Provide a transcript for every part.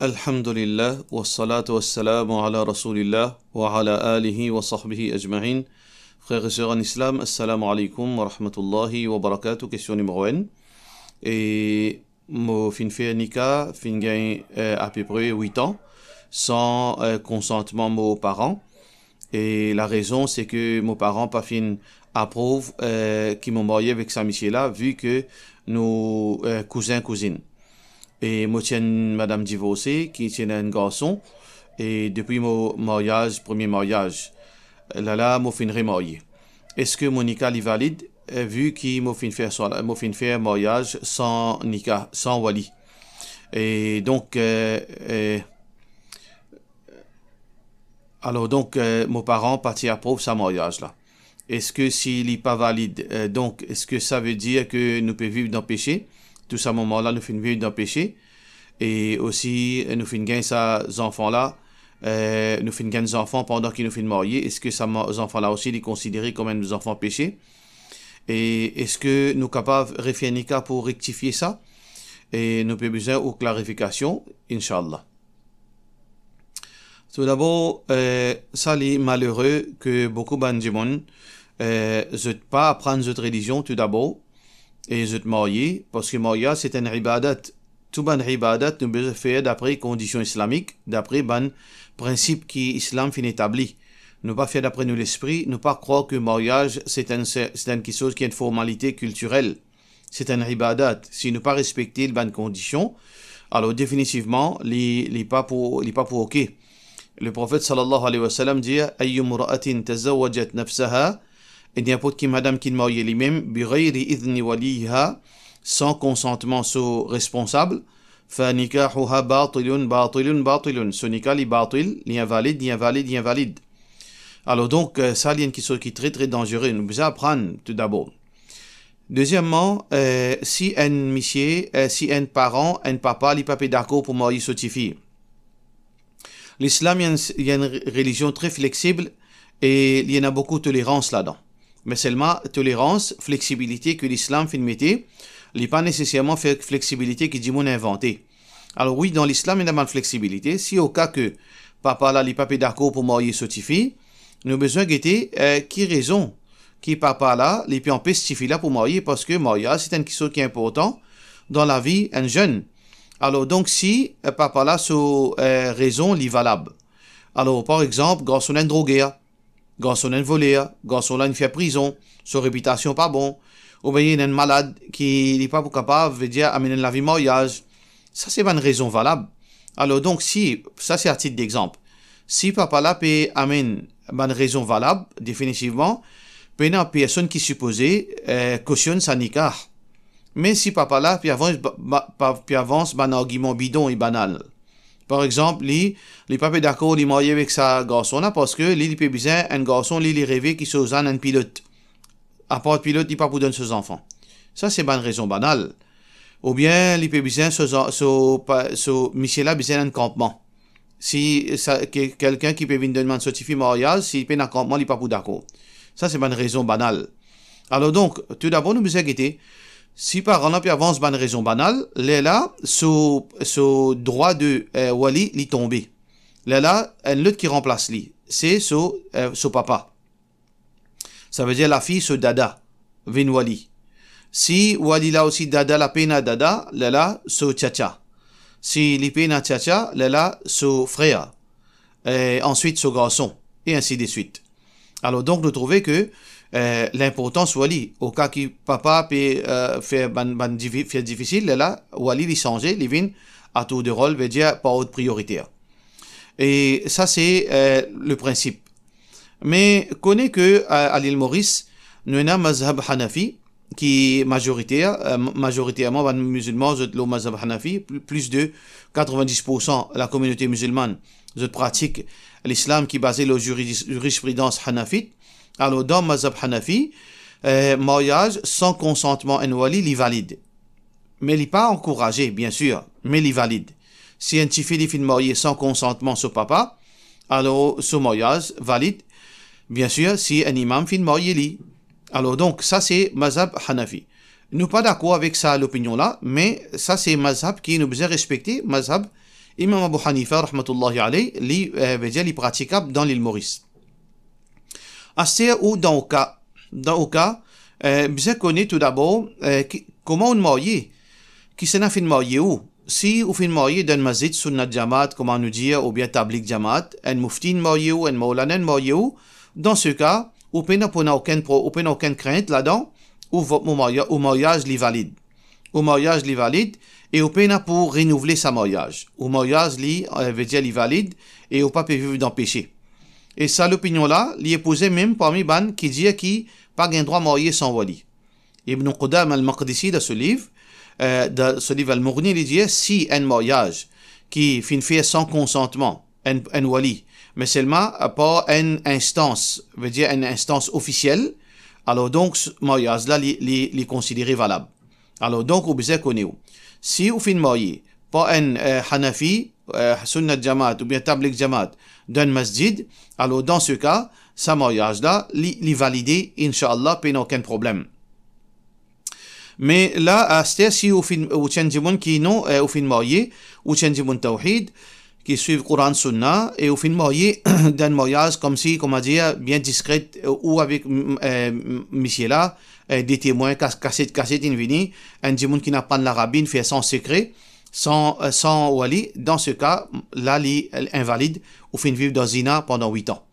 Alhamdulillah, wa salatu wa salamu ala rasulillah, wa ala alihi wa sahbihi ajma'in. Frères et sœurs en islam, assalamu alaikum wa rahmatullahi wa barakatuh. Question numéro 1. Et moi, fin fait nika, fin gain à peu près 8 ans, sans consentement de mes parents. Et la raison, c'est que mes parents pas fin approuvent qui m'ont marié avec sa monsieur-là, vu que nos cousins-cousines. Et moi, tiens madame divorcée, qui tient un garçon, et depuis mon mariage, premier mariage, là, moi, fin remarié. Est-ce que mon nikah est valide, vu qu'il m'a fin faire un mariage sans nikah, sans wali? Et donc, mes parents partis approuvent ce mariage-là. Est-ce que s'il n'est pas valide, donc, est-ce que ça veut dire que nous pouvons vivre dans le péché? Tout ce moment-là, nous finissons vivre dans le péché. Et aussi, nous finissons gagner ces enfants-là. Nous finissons gagner des enfants pendant qu'ils nous finissent marier. Est-ce que ces enfants-là aussi, les considérer comme des enfants péchés? Et est-ce que nous sommes capables de refaire un cas pour rectifier ça? Et nous avons besoin de clarification, Inch'Allah. Tout d'abord, ça est malheureux que beaucoup de gens ne pas apprendre cette religion tout d'abord. Et je te marier, parce que mariage c'est un ibadat. Tout ban ibadat nous besoin faire d'après conditions islamiques, d'après ban principe qui l'islam fin établi. Nous pas faire d'après nous l'esprit, nous pas croire que mariage c'est quelque chose qui est une formalité culturelle. C'est un ibadat. Si nous pas respecter les bonnes conditions, alors définitivement, les pas pour ok. Le prophète sallallahu alayhi wa sallam dit ayyum ra'atin tazawwajat nafsaha. Il n'y a pas de madame qui marie lui-même, bighayri idhni waliha, sans consentement sur responsable, fa nikahuha batilun, batilun, batilun. Ce nikah est batil, il est invalide, il est invalide, il est invalide. Alors donc, ça, il y a quelque chose qui est très très dangereux. Nous devons apprendre tout d'abord. Deuxièmement, si un monsieur, si un parent, un papa, il n'est pas d'accord pour marier sa fille. L'islam, il y a une religion très flexible et il y en a beaucoup de tolérance là-dedans. Mais seulement tolérance, flexibilité que l'islam fait mettre, il n'est pas nécessairement flexibilité que Dimon a inventé. Alors oui, dans l'islam, il y a une flexibilité. Si au cas que papa là, il n'est pas d'accord pour marier sa fille, nous avons besoin de guetter qui raison, qui papa là, il peut empêcher cette fille là pour marier, parce que mariage, c'est une chose qui est important dans la vie d'un jeune. Alors donc, si papa là, sur raison, il est valable. Alors, par exemple, garçon est drogué, garçon est volé, garçon est fait prison, sa réputation pas bon, ou bien il y a un malade qui n'est pas capable de dire amener la vie mariage. Ça, c'est pas une raison valable. Alors donc, si, ça c'est un titre d'exemple. Si papa là peut amener une raison valable, définitivement, peut y avoir une personne qui supposée cautionne sa nikah. Mais si papa là puis avance un argument bidon et banal. Par exemple, il n'est pas d'accord de marier avec sa garçon là parce que il peut besoin un garçon il rêvé qui soit un pilote. À part pilote, il pas pour donner ses enfants. Ça c'est une raison banale. Ou bien il peut besoin monsieur là besoin d'un campement. Si quelqu'un qui peut venir demander certificat mariage, s'il peut un campement, il pas pour d'accord. Ça c'est une raison banale. Alors donc, tout d'abord nous besoin guetter. Si par exemple, avance une raison banale, là, ce droit de wali, il est tombé. Là, un autre qui remplace lui, c'est ce papa. Ça veut dire la fille, ce dada, vin wali. Si wali là aussi dada, la pena dada, là, ce tchacha. Si li pena tchacha, là, ce frère. Et ensuite, ce garçon. Et ainsi de suite. Alors donc, nous trouvons que l'importance wali au cas que papa peut faire difficile là wali il changer il vient à tour de rôle veut dire par ordre prioritaire et ça c'est le principe mais connaît que à l'île Maurice nous avons mazhab hanafi qui est majoritairement musulmans le mazhab hanafi plus de 90% de la communauté musulmane pratique l'islam qui est basé sur la jurisprudence hanafite. Alors, dans Mazhab Hanafi, mariage sans consentement en wali, il est valide. Mais il n'est pas encouragé, bien sûr, mais il est valide. Si un petit fille est marié sans consentement sur papa, alors ce mariage valide, bien sûr, si un imam fin marié lui. Alors donc, ça c'est Mazhab Hanafi. Nous pas d'accord avec ça, l'opinion là, mais ça c'est Mazhab qui nous besoin respecter, Mazhab Imam Abu Hanifa, rahmatullahi alayhi, li praticable dans l'île Maurice. Assez ou dans le cas, bien connaît tout d'abord comment on marie, qui s'en a fait marier où. Si on fait marier dans le masjid sunnat jamaat, comment nous dire, ou bien tablik jamaat, un muftin marier ou un maulana marier où, dans ce cas, on n'a aucune crainte là-dedans, ou au mariage li valide. Au mariage li valide, et on peut pour renouveler sa mariage. Au mariage li veut dire li valide, et on pas peut vivre dans péché. Et ça, l'opinion là, li est posée même parmi ban qui dit qui pas gain droit marier sans wali. Ibn Qudam al-Maqdisi dans ce livre Al-Mughni, il dit si un mariage qui fin fait sans consentement, un wali, mais seulement pas une instance, veut dire une instance officielle, alors donc ce mariage là est considéré valable. Alors donc on besoin connaître. Si on fin marié pas un Hanafi, Sunnat Jamaat ou bien Tabligh Jamaat d'un masjid, alors dans ce cas, ce mariage là est validé, Inch'Allah, pas aucun problème. Mais là, si vous faites des gens qui n'ont pas marié, ou des gens tawhid, qui suivent le Coran Sunna, et vous faites marié d'un mariage comme si, comment dire, bien discret, ou avec monsieur là, des témoins, cassette, invini, un gens qui n'a pas la rabbine, fait sans secret, sans wali, dans ce cas, là, l'invalide, ou fait vivre dans zina pendant 8 ans.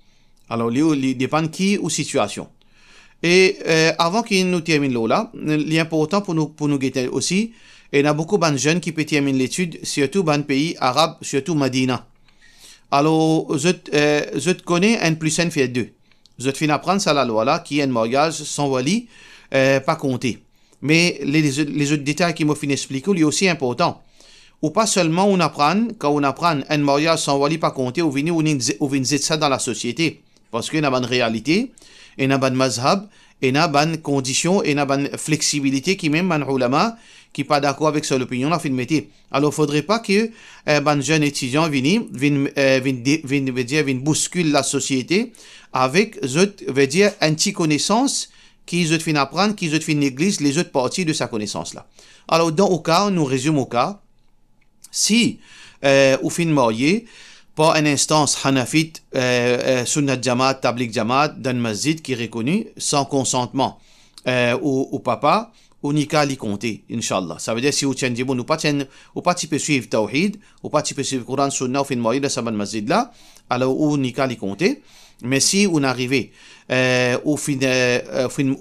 Alors, il dépend qui ou situation. Et avant qu'il nous termine là, il est important pour nous guetter aussi, et il y a beaucoup de jeunes qui peuvent terminer l'étude, surtout dans les pays arabes, surtout Medina. Alors, je connais 1 plus 1 fait 2. Je te fais apprendre ça la loi là, qui est un mariage sans wali, pas compté. Mais les autres détails qui m'ont fait expliquer, il est aussi important. Ou pas seulement quand on apprend un mariage sans wali pas compté, ou venir ça dans la société. Parce qu'il y a une réalité, il y a une mazhab, il y a une condition, il y a une flexibilité qui même un ulama qui n'est pas d'accord avec son opinion là, métier. Alors, il ne faudrait pas que un jeune étudiant vienne bouscule la société avec, veut dire, une petite connaissance qui veut fin apprendre, qui veut fin néglige les autres parties de sa connaissance là. Alors, dans au cas, nous résumons au cas, si ou fin marié, pas une instance hanafite, sunnat jamaat, tabligh jamaat, d'un masjid qui est reconnu sans consentement au papa, au nikah li compté, Inch'Allah. Ça veut dire si vous tiens ou pas tu peux suivre tawhid, ou pas tu peux suivre Coran sunna ou fin marié dans ce masjid là, alors au nikah li compté. Mais si on arrive au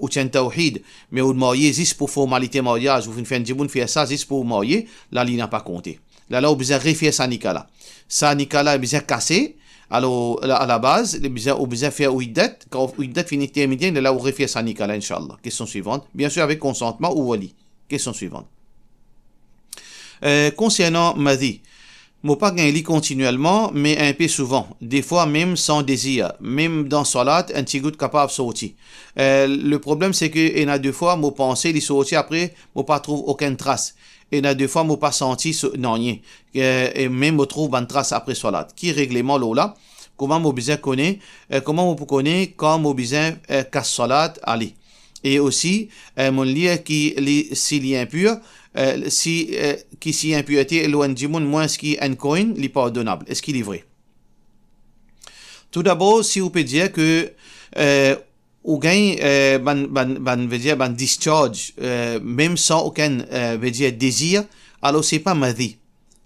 tiens tawhid, mais au marié juste pour formalité mariage, ou fin djiboun fait ça juste pour marier, là il n'a pas compté. Là, on a besoin de refaire sa nikala. Sa nikala est besoin cassé. Alors, à la base, on a besoin de faire ouidat. Quand ouidat finit terminé, là, on refait sa nikala, Inch'Allah. Question suivante. Bien sûr, avec consentement ou wali. Question suivante. Concernant Madi, je ne pas gagner continuellement, mais un peu souvent. Des fois, même sans désir. Même dans Salat, un petit goût capable de sortir. Le problème, c'est que, il y a 2 fois, je pense, il sortir après, je ne pas trouve aucune trace. Et il y a 2 fois, je n'ai pas senti non rien. Et même, je trouve une trace après Salat. Qui règlement là? Comment je besoin connaître? Comment je peux connaître quand je besoin casse Salat aller? Et aussi, mon lien s'il est impur, qui si impureté est loin du monde, moins ce qui est un coin, il est pardonnable. Est-ce qu'il est vrai? Tout d'abord, si vous pouvez dire que ou gagne veut dire discharge même sans aucun veut dire désir, alors c'est pas madi.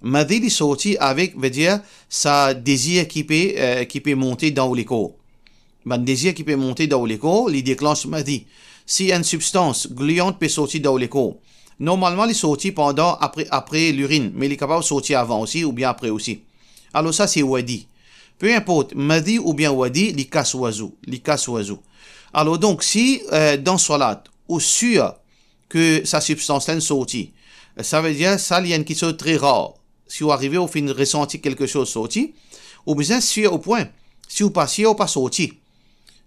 Madi est sorti avec veut dire sa désir qui peut monter dans le corps. Désir qui peut monter dans le corps, il déclenche madi. Si une substance gluante peut sortir dans le corps, normalement il sortit après l'urine, mais il est capable de sortir avant aussi ou bien après aussi. Alors ça c'est wadi. Peu importe, madi ou bien wadi, il casse oiseau. Alors donc, si dans Salat, ou sûr que sa substance est sortie, ça veut dire ça, il y a une question très rare. Si vous arrivez au fin de ressentir quelque chose sorti, ou bien sûr au point, si vous passez ou pas sorti.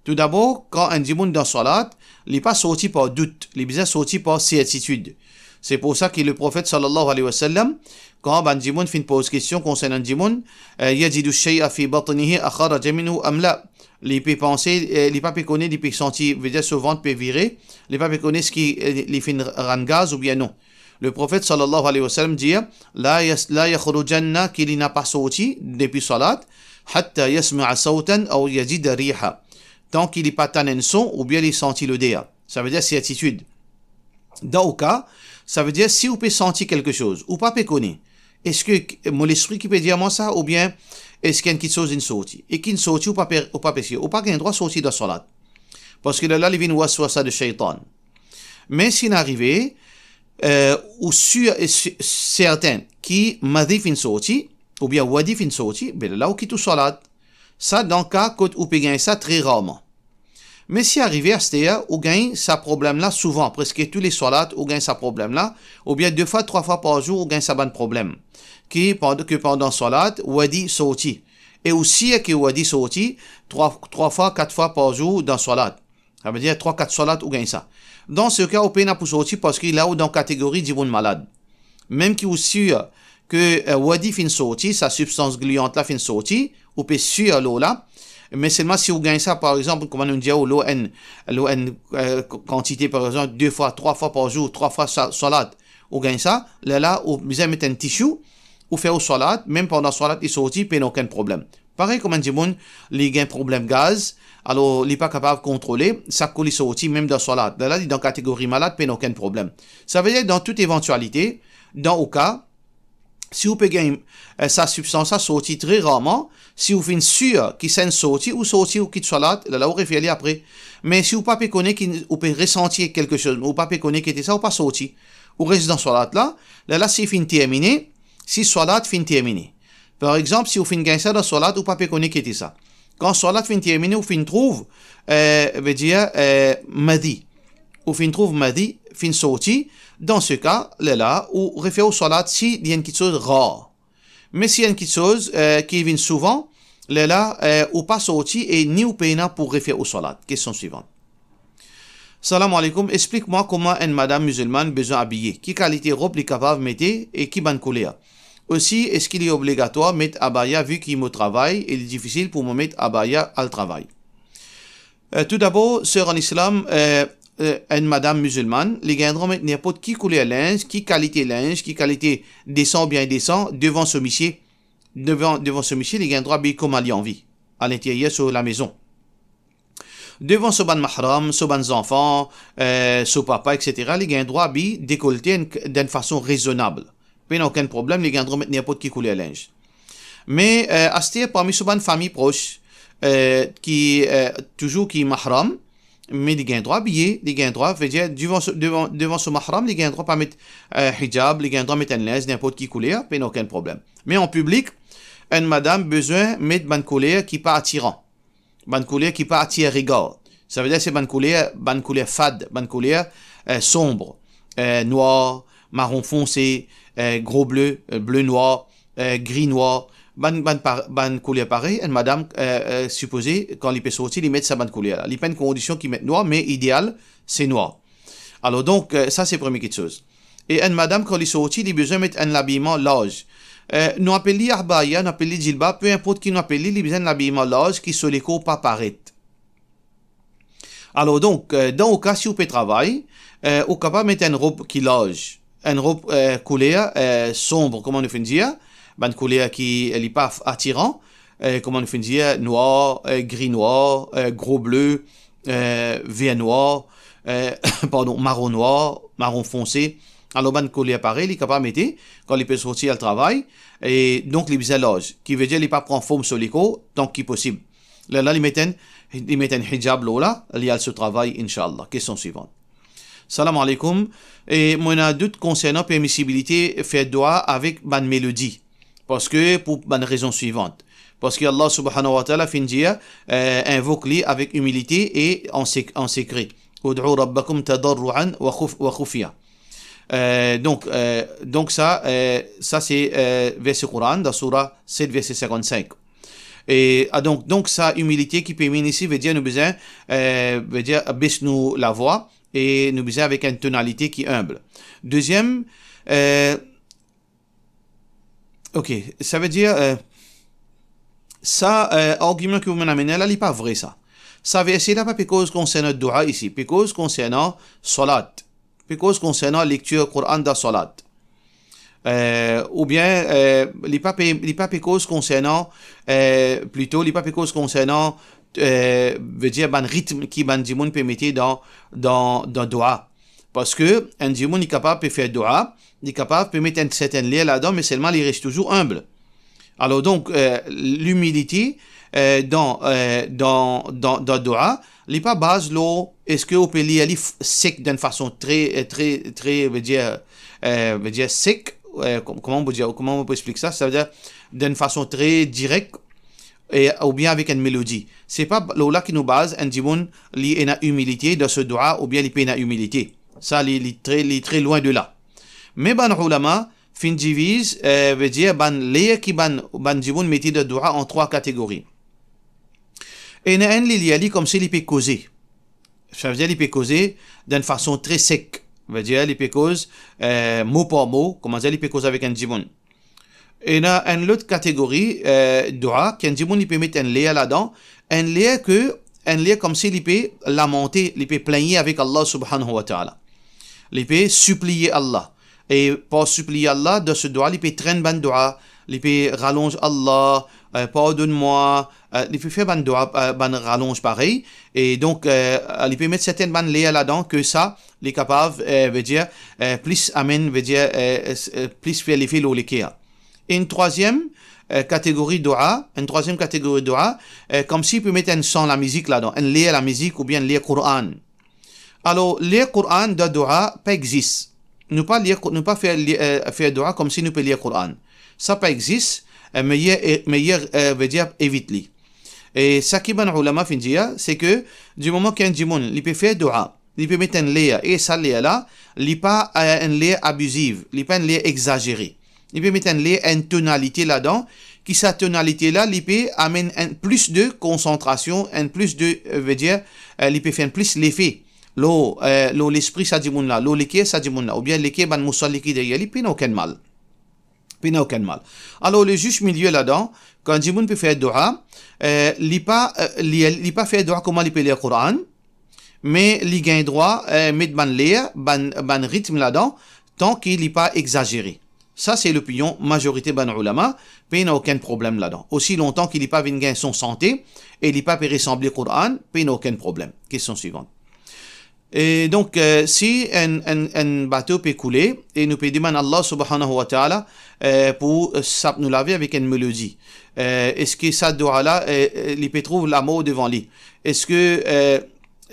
Tout d'abord, quand un djimoun dans Salat, il n'est pas sorti par doute, il est bien sorti par certitude. C'est pour ça que le prophète sallallahu alayhi wa sallam, quand un djimoun fait une pose question concernant un djimoun, yajidu shay'a fi batnihi akharaja minhu am la. Les peut penser, les pas peut connaître, les peut sentir, veut dire souvent peut virer, les pas peut connaître ce qui les fait un gaz ou bien non. Le prophète sallallahu alayhi wa sallam dit la yakhrujanna qu'il n'a pas sorti depuis salat hatta yasma'a sawtan aw yajid riha, tant qu'il n'est pas tanné un son ou bien il sentit l'odeur. Ça veut dire c'est attitude. Dans le cas, ça veut dire si vous pouvez sentir quelque chose ou pas peut connaître, est-ce que mon esprit qui peut dire moi ça ou bien est-ce qu'il y a quelque chose qui sorti et qui ne sorti ou pas ou pas qu'il droit sortir dans salat, parce que là il vient waswasa de shaitan. Mais s'il arrivé ou sûr certain qui madhi fin sorti ou bien wadi fin sorti, ben là où quitte salat, ça dans le cas que vous pouvez gagner ça très rarement. Mais si arrivé à ce ou gagne ça problème là souvent, presque tous les salats ou gagne ça problème là, ou bien 2 fois 3 fois par jour ou gagne ça bon problème qui pendant salat wadi sorti, et aussi que wadi sorti 3 fois 4 fois par jour dans salat, ça veut dire 3-4 salats ou gagne ça. Dans ce cas, on peut pas sortir parce qu'il est là dans la catégorie du bon malade. Même qui est sûr que wadi fin sorti, sa substance gluante là fin sorti, on peut sûr l'eau là. Mais seulement si vous gagnez ça, par exemple, comme on dit, l'eau quantité, par exemple, 2 fois, 3 fois par jour, 3 fois salat, vous gagnez ça, là, vous mettez un tissu, vous faites au salat, même pendant salat, il sortit, puis il n'y a aucun problème. Pareil comme on dit, il y a un problème gaz, alors il n'est pas capable de contrôler, ça coule sorti même dans salat. Là, il est dans la catégorie malade, puis il n'y a aucun problème. Ça veut dire dans toute éventualité, dans au cas, si vous pouvez gagner sa substance, ça sortit très rarement, si vous faites sûr qu'il s'est sorti ou quitte salat, là, vous référez après. Mais si vous ne pouvez pas vous pouvez ressentir quelque chose, ou pas connaître que ça ou pas sorti, ou reste dans salat là, c'est fin terminé, si salat fin terminé. Par exemple, si vous faites gagner ça dans salat, vous ne pouvez pas connaître que ça. Quand salat fin terminé, vous fin trouve, veut dire, madi. Ou fin trouve madi, fin sorti. Dans ce cas, là, ou réfère au salat si il y a quelque chose de rare. Mais s'il y a quelque chose qui vient souvent, là, ou pas sorti et ni ou payna pour référer au salat. Question suivante. Salam alaikum, explique-moi comment une madame musulmane besoin habiller. Qui qualité robe est capable de mettre et qui ban couleur. Aussi, est-ce qu'il est obligatoire de mettre abaya vu qu'il me travaille et il est difficile pour me mettre abaya au travail. Tout d'abord, sœur en islam, une madame musulmane, les gagnants mettent n'importe qui couleur linge, qui qualité décent ou bien décent devant ce monsieur. Devant ce monsieur, les gagnants habillent comme elle en vie, à l'intérieur sur la maison. Devant ce ban mahram, ce ban enfants, ce papa, etc., les gagnants habillent décolletés d'une façon raisonnable. Il n'y a aucun problème, les gagnants mettent n'importe qui couleur linge. Mais à ce parmi ce ban famille proche, qui toujours qui mahram, mais les gagnants habillés, les gagnants veut dire devant ce mahram, les gagnants pas mettre hijab, les gagnants mettre un linge n'importe qui couleur, il n'y a aucun problème. Mais en public, une madame besoin de mettre ban couleur qui pas attirant, ban couleur qui pas attire regard. Ça veut dire c'est ban couleur fade, ban couleur sombre, noir, marron foncé, gros bleu, bleu noir, gris noir. Ban couleur pareil, une madame supposée quand il peut sortir, il met sa ban couleur. Il n'y a pas une condition qui met noir, mais idéal, c'est noir. Alors donc, ça c'est la première chose. Et une madame quand il sortit, il a besoin de mettre un habillement large. Nous appelons arbaya, nous appelons jilba, peu importe qui nous appelle, il a besoin d'un habillement large qui sur les corps pas paraître. Alors donc, dans le cas si vous pouvez travailler, vous pouvez pas mettre une robe qui large, une robe couleur sombre, comment on fait dire, une couleur qui n'est pas attirant, comment on fait dire, noir, gris noir, gros bleu, vert noir, marron noir, marron foncé. Alors, une couleur pareil, il est capable de mettre quand il peut sortir au travail, et donc il est large, qui veut dire qu'il ne pas prendre forme sur les corps tant qu'il est possible. Là, il met un hijab là, il y a ce travail, Inch'Allah. Question suivante. Salam alaikum. Et moi, j'ai un doute concernant permissibilité de faire doigt avec une mélodie. Parce que, pour une raison suivante. Parce que Allah subhanahu wa ta'ala finit dire, invoque-les avec humilité et en secret. Ud'u rabbakum tadarru'an wa khufiya. Donc ça c'est verset Coran dans Surah 7 verset 55. Et donc ça humilité qui permet ici veut dire nous besoin baisse nous la voix et nous besoin avec une tonalité qui est humble. Deuxième ok, ça veut dire argument que vous m'amenez là, il n'est pas vrai ça. Ça veut essayer là pas cause concernant dua ici, cause concernant salat. puis cause concernant lecture Coran dans salat. Ou bien les papes cause concernant plutôt les papes cause concernant veut dire ban rythme qui ban dimoun permettait dans dua, parce que un dimoun est capable de faire dua, il est capable de mettre une certaine lien là-dedans, mais seulement il reste toujours humble. Alors donc l'humilité dans dua, il n'est pas base l'eau. Est-ce que on peut lire sec d'une façon très veut dire sec, comment on peut expliquer ça? Ça veut dire d'une façon très directe, ou bien avec une mélodie. C'est pas là qui nous base un dimoun li ena humilité dans ce dua, ou bien li pena humilité. Ça li très loin de là. Mais ban ulama fin divise veut dire ban liya qui ban dimoun metti de dua en 3 catégories. Et na un li comme si li peut causer. Ça veut dire li peut causer d'une façon très sec. Veut dire li peut causer mot par mot, comment dire li peut causer avec un dimoun. Et na une autre catégorie dua qu'un dimoun il peut mettre un liya là-dedans, un liya comme si il peut lamenter, il peut plaigner avec Allah subhanahu wa ta'ala. Il peut supplier Allah. Et pour supplier Allah, dans ce dua, il peut traîner ban dua, il peut rallonger Allah, pardonne-moi, il peut faire ban dua, ban rallonge pareil. Et donc, il peut mettre certaines ban liya là-dedans que ça, il est capable, veut dire, plus amen, veut dire, plus faire l'effet l'olikéa. Et une troisième catégorie dua, comme s'il peut mettre un son la musique là-dedans, un lire la musique ou bien lire Coran. Alors, lire Coran de dua pas existe. Ne pas faire dua comme si nous peut lire Coran. Ça pas existe, meilleur veut dire évite-le. Et ça qui ban ulama fin dire, c'est que du moment qu'un djimoun, il peut faire dua, il peut mettre un lire, et ça lire là, il pas un lire abusif, il pas un lire exagéré. Il peut mettre une tonalité là-dedans, qui cette tonalité-là, il peut amener plus de concentration, plus de, veut dire, il peut faire plus l'effet. L'esprit ça dit moun là, l'équipe ça dit moun là, ou bien l'équipe ban musalli qui derrière, il peut aucun mal. Alors le juste milieu là-dedans, quand dit moun peut faire dua, il pas faire dua comment il peut lire Coran, mais il gagne droit mettre ban rythme là-dedans, tant qu'il n'est pas exagéré. Ça, c'est l'opinion majorité ban ulama, puis il n'y a aucun problème là-dedans. Aussi longtemps qu'il n'est pas gagner son santé, et il n'est pas ressembler au Coran, puis il n'y a aucun problème. Question suivante. Et donc, si un bateau peut couler, et nous peut demander à Allah subhanahu wa ta'ala pour nous laver avec une mélodie, est-ce que ça doit là, il peut trouver l'amour devant lui? Est-ce que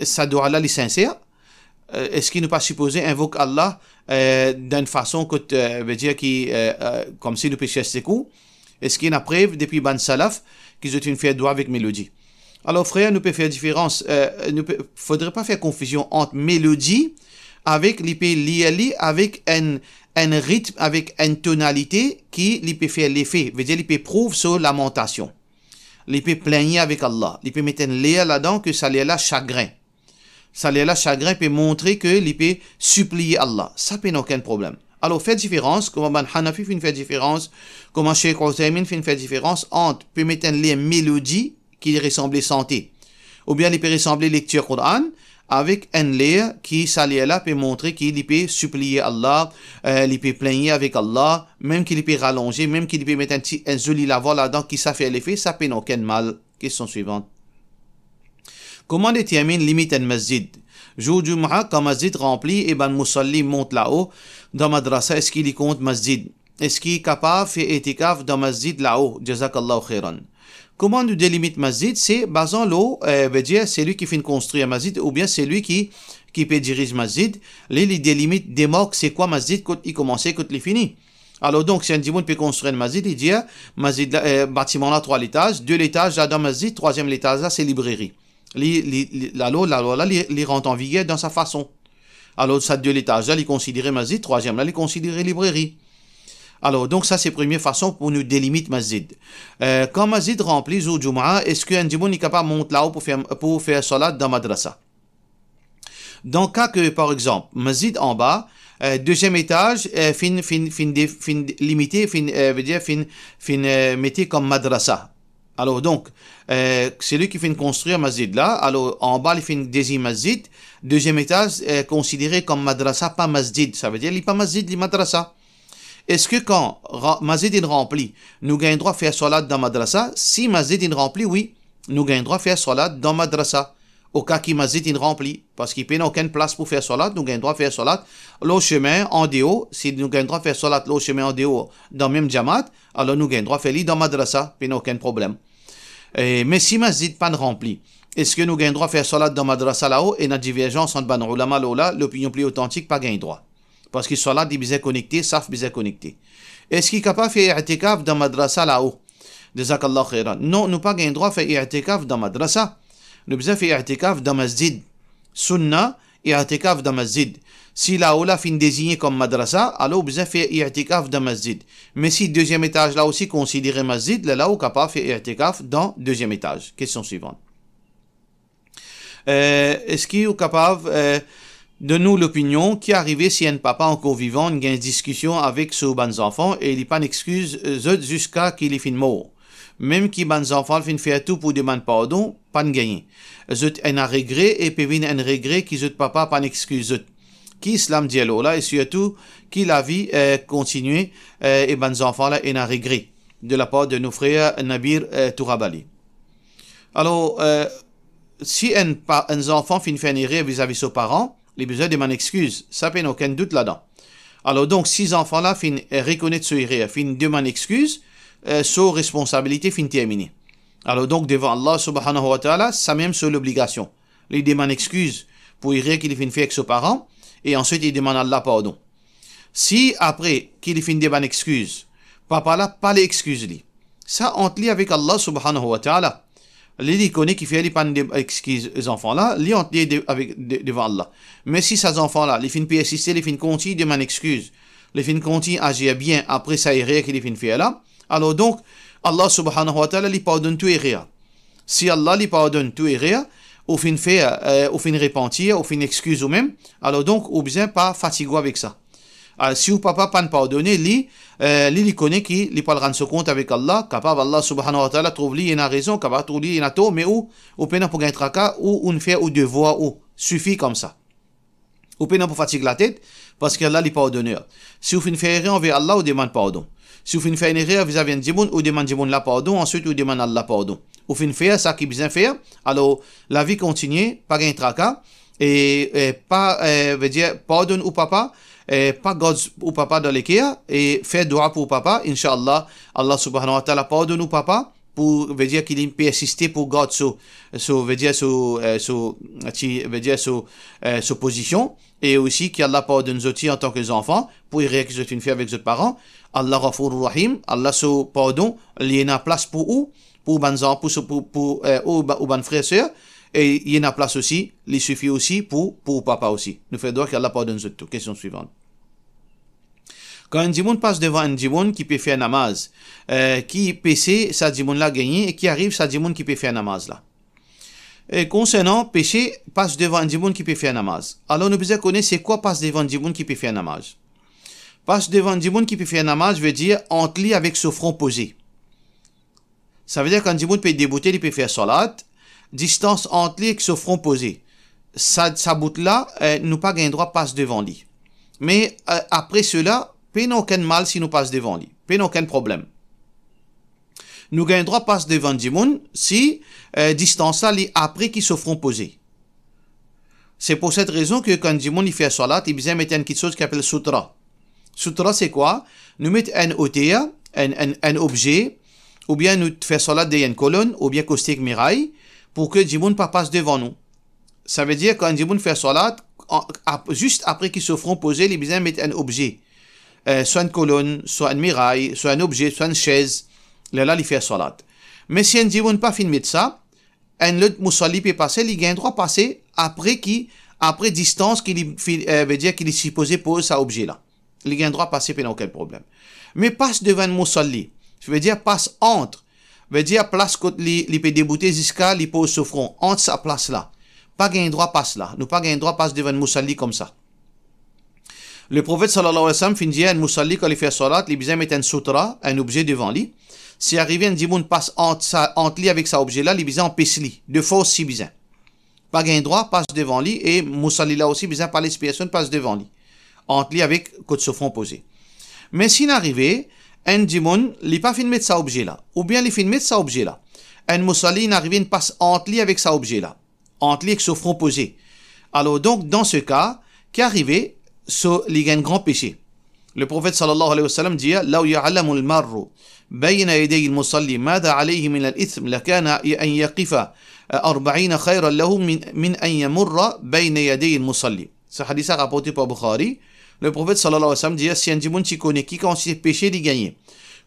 ça doit là, il est sincère? Est-ce qu'il n'est pas supposé invoquer Allah d'une façon que veut dire comme si nous péchions ses coups? Est-ce qu'il y a une preuve depuis Ban Salaf qu'ils ont fait doigt avec mélodie? Alors frère, nous pouvons faire différence. Faudrait pas faire confusion entre mélodie avec l'IPLI avec un rythme, avec une tonalité qui peut faire l'effet. Veut dire il peut prouver sur lamentation. Il peut plaigner avec Allah. Il peut mettre un lien là-dedans que ça là chagrin. Ça là chagrin peut montrer que il peut supplier Allah. Ça peut aucun problème. Alors, fait différence, comment Ban Hanafi fait une fait différence, comment Cheikh Uthaymin fait une fait différence entre peut mettre un lien mélodie qui ressemble santé, ou bien il peut ressembler lecture Coran avec un lien qui ça là peut montrer qu'il peut supplier Allah, il peut plaigner avec Allah, même qu'il peut rallonger, même qu'il peut mettre un joli lava là-dedans qui ça fait l'effet, ça peut aucun mal. Question suivante. Comment détermine limite un masjid? Jour du Jumu'ah, quand masjid rempli, et ben musalli monte là-haut, dans madrasa, est-ce qu'il y compte masjid? Est-ce qu'il est capable de faire itikaf dans masjid là-haut? Jazakallahu khairan. Comment nous délimite masjid? C'est basant l'eau, veut dire c'est lui qui fait construire un masjid, ou bien c'est lui qui peut diriger masjid. Là, il délimite, démarque c'est quoi masjid quand il commence, quand il finit. Alors donc, si un dimoun peut construire un masjid, il dit, masjid, bâtiment là, 3 étages, 2 étages là dans masjid, 3e étage là, c'est librairie. La loi là, il rentre en vigueur dans sa façon. Alors, ça 2 étages là, il considérait masjid, 3e là, il considérait librairie. Alors, donc ça, c'est la première façon pour nous délimiter masjid. Quand masjid remplit au Jumu'ah, est-ce qu'un djimoun est capable de monter là-haut pour faire salat dans madrasa? Dans le cas que, par exemple, masjid en bas, 2e étage, limité, veut dire, mettez comme madrasa. Alors donc, c'est lui qui fait construire masjid là. Alors en bas, il fait une deuxième masjid. Deuxième étage considéré comme madrasa, pas masjid. Ça veut dire, il n'est pas masjid, il est madrasa. Est-ce que quand masjid est rempli, nous gagnons droit à faire salat dans madrasa? Si masjid est rempli, oui, nous gagnons droit à faire salat dans madrasa. Au cas qui masjid est rempli, parce qu'il n'y a aucune place pour faire salat, nous gagnons droit à faire salat le chemin en déo. Si nous gagnons droit à faire salat le chemin en déo dans le même jamaat, alors nous gagnons droit à faire dans madrasa, il n'y a aucun problème. Mais si masjid pas rempli, est-ce que nous gagnons droit à faire salat dans madrasa là-haut? Et notre divergence entre ban ulama là, l'opinion plus authentique, pas gagne droit. Parce que salat est bien connecté, saf bien connecté. Est-ce qu'il est capable de faire i'tikaf dans madrasa là-haut? Jazakallah khairan. Non, nous pas gagnons droit à faire i'tikaf dans madrasa. Nous besoin faire i'tikaf dans masjid. Sunna, i'tikaf dans masjid. Si là-haut là fin désigné comme madrasa, alors besoin faire i'tikaf dans masjid. Mais si deuxième étage là aussi considéré masjid, là-haut capable de faire i'tikaf dans deuxième étage. Question suivante. Est-ce qu'il est capable de nous l'opinion qui est arrivé si un papa encore vivant, il y a une discussion avec ses bons enfants et il n'y a pas d'excuse jusqu'à qu'il ait fin mort. Même qui bons enfants fin faire tout pour demander pardon, pas de gagner. Zut un regret et puis vient un regret qui zut papa pas d'excuse. Qui islam dit là et surtout qui la vie continue et bons enfants là un regret de la part de nos frères Nabir Tourabali. Alors si un enfant fin faire une erreur vis-à-vis de ses parents, il a besoin de mon excuse. Ça n'a aucun doute là-dedans. Alors donc, si ces enfants-là fin reconnaître ce erreur, fin demandent excuse, sa responsabilité fin terminée. Alors donc, devant Allah subhanahu wa ta'ala, ça même sur l'obligation. Il demande excuse pour l'erreur qu'il fin fait avec ses parents, et ensuite il demande à Allah pardon. Si après qu'il fin demande excuse, papa là, pas l'excuse lui. Ça entre lui avec Allah subhanahu wa ta'ala. Les connaît qui fait les pannes d'excuses les enfants là, les ont devant Allah. Mais si ces enfants là, les fins persister, les fins continuent de m'en excuse, les fins continuent à agir bien après ça erreur qu'ils fin fait là, alors donc Allah subhanahu wa ta'ala lui pardonne tout erreur. Si Allah lui pardonne tout erreur, au fin fait, au fin repentir, au fin excuse ou même, alors donc au besoin pas fatigué avec ça. Alors, si ou papa pas pardonner, lui connaît qui lui parlera de compte avec Allah, capable Allah subhanahu wa ta'ala trouve lui il a raison, capable trouve lui il a tort, mais ou peine pour gagner tracas ou une faire ou devoir ou suffit comme ça. Ou peine pour fatiguer la tête parce qu'Allah lui pardonneur. Si vous faites une erreur envers Allah, ou demande pardon. Si vous faites une erreur vis-à-vis de Djiboun, ou demande Djiboun la pardon, ensuite ou demande Allah pardon. Ou faites faire ça qui besoin faire, alors la vie continue, pas gagner tracas et pas veut dire pardonne ou papa. Pas God ou papa dans l'équerre et faire dua pour papa, Inch'Allah, Allah subhanahu wa ta'ala pardonne ou papa pour veut dire qu'il peut assister pour God veut dire sa position et aussi qu'Allah pardonne nous en tant que enfants pour y réaliser une fait avec ses parents. Allah Ghafur Rahim, Allah so pardon, il y a place pour ou pour ban pour ban frère sœur. Et il y a une place aussi, il suffit aussi pour papa aussi. Nous faisons qu'Allah pardonne tout. Question suivante. Quand un djimoun passe devant un djimoun qui peut faire namaz, qui péché, sa djimoun là gagné, et qui arrive, sa djimoun qui peut faire namaz là. Et concernant péché, passe devant un djimoun qui peut faire namaz. Alors nous devons connaître c'est quoi passe devant un djimoun qui peut faire namaz. Passe devant un djimoun qui peut faire namaz veut dire entre lui avec son front posé. Ça veut dire qu'un djimoun peut débouter, il peut faire salat, distance entre lui et son front posé. Sa bout là, nous pas gain droit passe devant lui. Mais après cela, pas aucun mal si nous passe devant lui. Pas aucun problème. Nous gain droit passe devant Djimoun si distance là après qui se front posé. C'est pour cette raison que quand Djimoun il fait salat, il besoin mettre quelque chose qui appelle sutra. Sutra c'est quoi? Nous mettons un OTA, un objet, ou bien nous faisons salat derrière une colonne, ou bien caustique miraille, pour que Djimoun pas passe devant nous. Ça veut dire quand Djimoun fait salat, juste après qu'il se front posé, il besoin mettre un objet. Soit une colonne, soit une miraille, soit un objet, soit une chaise. Là, il fait salat. Mais si un Djimoun pas fin de ça, un autre moussalli peut passer, il gagne droit passer après distance qu'il veut dire qu'il est supposé poser sa objet là. Il gagne droit passer, pas aucun problème. Mais passe devant un moussalli, je veux dire passe entre, veut dire place qu'il peut débouter jusqu'à il pose ce front, entre sa place là. Pas gagne droit passe là. Nous pas gagne droit passe devant un moussalli comme ça. Le prophète sallallahu alayhi wa sallam dit un moussalli quand il fait salat, il besoin mettre un sutra, un objet devant lui. Si arrivé un dimoun passe entre lui avec sa objet là, il bizarre en pesli, de force si bizarre. Pas gain droit, passe devant lui, et Moussali là aussi, bizarre par l'expiation, passe devant lui. Entre lui avec côte de front posé. Mais si n'arrivé, un dimoun, il pas filmé de sa objet là, ou bien il filmé de sa objet là. Un Moussali n'arrive, il passe entre lui avec sa objet là, entre lui avec son front posé. Alors donc, dans ce cas, qui arrivé, il y a un grand péché. Le prophète sallallahu alayhi wa sallam dit لو يعلم المار بين يدي المصلي ماذا عليه من الإثم لكان أن يقف 40 خيرا له من أن يمر بين يدي المصلي. Ce hadith rapporté par Bukhari. Le prophète sallallahu alayhi wa sallam dit si un djimoun qui connaît qui considère péché d'y gagner.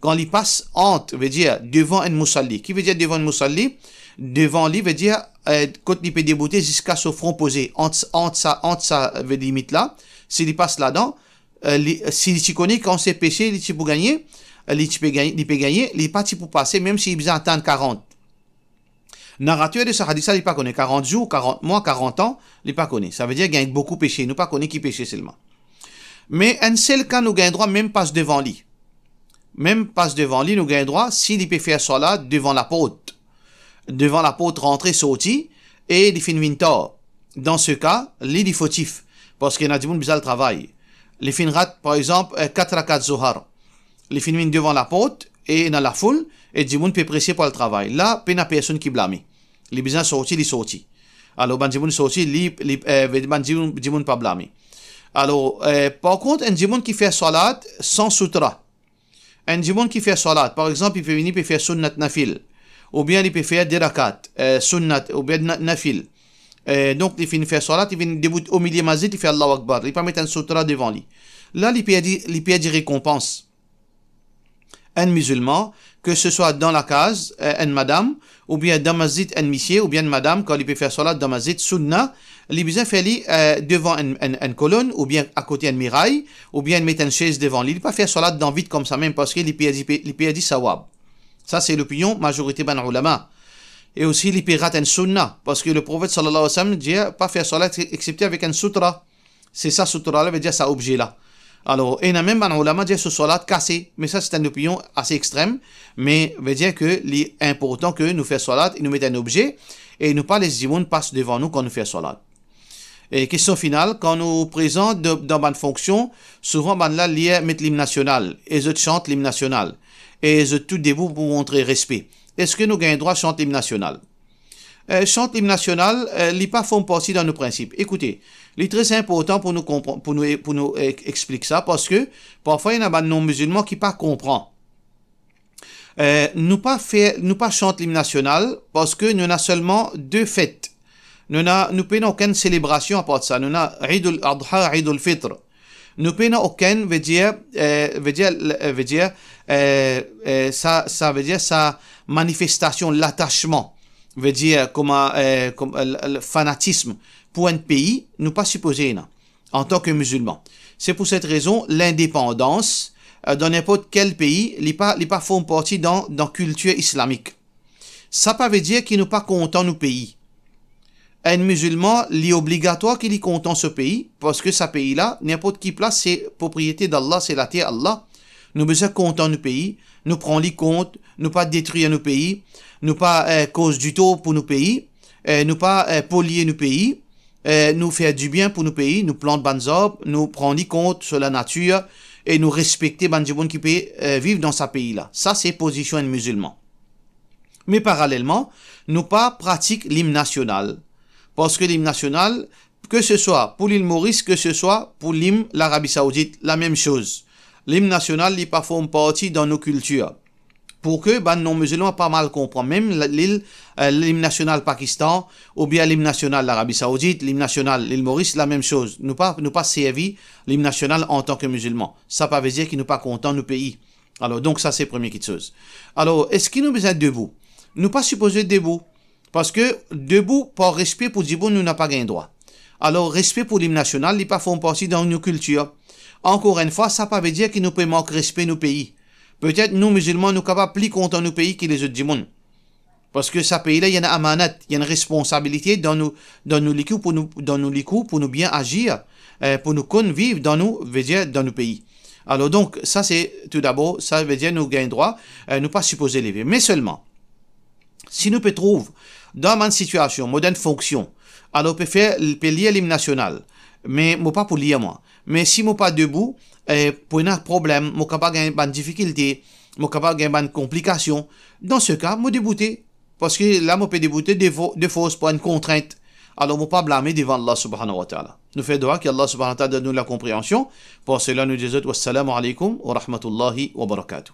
Quand il passe entre, veut dire devant un musalli. Qui veut dire devant un musalli? Devant lui veut dire quand il peut débouter jusqu'à son front posé entre sa limite là. S'il passe là-dedans, si tu connais quand c'est péché, il peut gagner, il peut gagner, il n'est pas pour passer, même s'il besoin attendre 40. Narrateur de ce hadith, il n'est pas connu. 40 jours, 40 mois, 40 ans, il n'est pas connu. Ça veut dire qu'il gagne beaucoup péché. Nous pas connu qui péché seulement. Mais un seul cas, nous gagnons droit, même passe devant lui. Même passe devant lui, nous gagnons droit, s'il peut faire cela devant la porte. Devant la porte, rentrer, sortir, et il fait une vintor. Dans ce cas, il est fautif. Parce qu'il y a des gens qui ont besoin de travail. Les finrat, par exemple, 4 rakats Zohar. Les finit devant la porte et dans la foule, et des gens peuvent presser pour le travail. Là, il n'y a personne qui blâme. Les besoins sortis, ils sortent. Alors, les gens sortis, les gens pas blâmer. Alors, par contre, un gens qui fait salat sans sutra. Un gens qui fait salat, par exemple, il peut venir et faire sunnat nafil. Ou bien il peut faire des rakats, sunnat, ou bien nafil. Donc, il finit faire salat, il vient début au milieu mazit, il fait Allahu Akbar. Il peut mettre un sutra devant lui. Là, il peut dire récompense. Un musulman, que ce soit dans la case, un madame, ou bien dans mazit, un monsieur, ou bien madame, quand il peut faire salat dans mazit, sunna, il peut faire devant une colonne, ou bien à côté une miraille, ou bien mettre une chaise devant lui. Il peut pas faire salat dans vide comme ça même, parce qu'il peut dire sawab. Ça, c'est l'opinion majorité ban ulama. Et aussi, il peut rater un sunna, parce que le prophète sallallahu alayhi wa sallam dit pas faire salat excepté avec un sutra. C'est ça, sutra là, veut dire ça objet là. Alors, il y a même ban ulama dit ce salat cassé, mais ça, c'est une opinion assez extrême, mais veut dire que c'est important que nous fassions salat, et nous mettons un objet, et nous pas les imams passent devant nous quand nous faisons salat. Et question finale, quand nous présentons dans une fonction, souvent, là, lié mettre l'hymne national, et je chante l'hymne national, et je tout debout pour montrer respect. Est-ce que nous gagnons droit à chanter l'hymne national? Chante l'hymne national, les pas font partie dans nos principes. Écoutez, il est très important pour nous comprendre, pour nous expliquer ça, parce que parfois il y a des non-musulmans qui pas comprennent. Nous pas chanter l'hymne national parce que nous avons seulement 2 fêtes. Nous n'avons aucune célébration à part de ça. Nous avons Eid al-Adha, Eid al-Fitr. Nous n'avons aucune, ça veut dire sa manifestation, l'attachement, veut dire comme le fanatisme pour un pays, nous pas supposé en tant que musulmans. C'est pour cette raison l'indépendance dans n'importe quel pays, il pas font partie dans culture islamique. Ça pas veut dire qu'il n'est pas content nos pays. Un musulman, il est obligatoire qu'il est content ce pays, parce que ce pays-là, n'importe qui place, c'est propriété d'Allah, c'est la terre Allah. Nous besoin content nos pays, nous prenons les comptes, nous pas détruire nos pays, nous pas cause du tort pour nos pays, nous pas polluer nos pays, nous faire du bien pour nos pays, nous planter bonnes arbres, nous prendre les comptes sur la nature et nous respecter les gens qui peuvent vivre dans ce pays-là. Ça, c'est position un musulman. Mais parallèlement, nous pas pratiquer l'hymne national. Parce que l'hymne national, que ce soit pour l'île Maurice, que ce soit pour l'hymne l'Arabie Saoudite, la même chose. L'hymne national, il pas forme partie dans nos cultures. Pour que les non-musulmans pas mal comprennent. Même l'hymne national Pakistan, ou bien l'hymne national l'Arabie Saoudite, l'hymne national l'île Maurice, la même chose. Nous pas servi l'hymne national en tant que musulmans. Ça pas veut dire qu'ils nous pas contents nos pays. Alors, donc ça c'est la première chose. Alors, est-ce qu'il nous besoin debout? Nous pas supposé debout. Parce que debout, par respect pour dire bon, nous n'avons pas gain droit. Alors, respect pour l'hymne national, il pas font partie dans nos cultures. Encore une fois, ça ne veut pas dire qu'il nous peut manquer respect nos pays. Peut-être nous, musulmans, nous capables plus contents nos pays que les autres du monde. Parce que ce pays-là, il y a une amanat, il y a une responsabilité dans nos likus pour nous bien agir, pour nous vivre dans nos pays. Alors donc, ça c'est tout d'abord, ça veut dire nous gagnons droit, nous pas supposer lever. Mais seulement, si nous peut trouver dans ma situation, moderne fonction, alors on peut faire le lier l'hymne national, mais moi pas pour lier moi. Mais si moi pas debout, pour un problème, moi capable gagner une difficulté, moi capable gagner une complication. Dans ce cas, moi débouter, parce que là moi peux débouter de force pour une contrainte. Alors, on ne peut pas blâmer devant Allah subhanahu wa ta'ala. Nous faisons droit qu'Allah subhanahu wa ta'ala donne nous la compréhension. Pour cela, nous disons wassalamu alaikum wa rahmatullahi wa barakatuh.